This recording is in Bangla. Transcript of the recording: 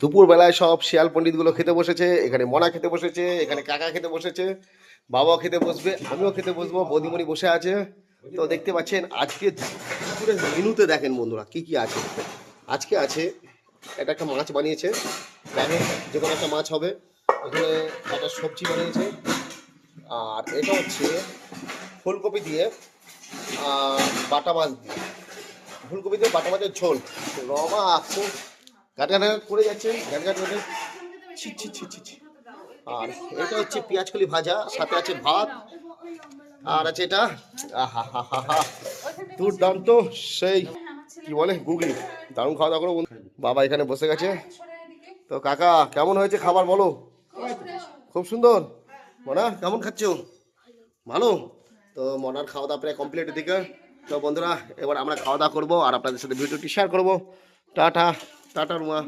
দুপুরবেলায় সব শিয়াল পণ্ডিতগুলো খেতে বসেছে, এখানে মনা খেতে বসেছে, এখানে কাকা খেতে বসেছে, বাবাও খেতে বসবে, আমিও খেতে বসবো, বৌদিমণি বসে আছে। তো দেখতে পাচ্ছেন আজকে দুপুরের মেনুতে দেখেন বন্ধুরা কি কি আছে। আজকে আছে এটা একটা মাছ বানিয়েছে, দেখেন যে কোনো একটা মাছ হবে, এখানে একটা সবজি বানিয়েছে, আর এটা হচ্ছে ফুলকপি দিয়ে বাটা মাছ দিয়ে, ফুলকপি দিয়ে বাটা মাছের ঝোল। রমা খুব গাট গাট করে যাচ্ছে, গাট গাট করে ছি ছি ছি ছি ছি। আর এটা হচ্ছে পেঁয়াজকলি ভাজা, সাথে আছে ভাত, আর আছে এটা আহা হা হা হা দুর্দান্ত সেই কি বলে গুগলি। দারুণ খাওয়া দাওয়া করো। বাবা এখানে বসে গেছে। তো কাকা কেমন হয়েছে খাবার বলো? খুব সুন্দর। মনা কেমন খাচ্ছ? ভালো। তো মনার খাওয়া দাওয়া প্রায় কমপ্লিট এদিকে। তো বন্ধুরা এবার আমরা খাওয়া দাওয়া করবো আর আপনাদের সাথে ভিডিওটি শেয়ার করবো। Tata tata Ruma.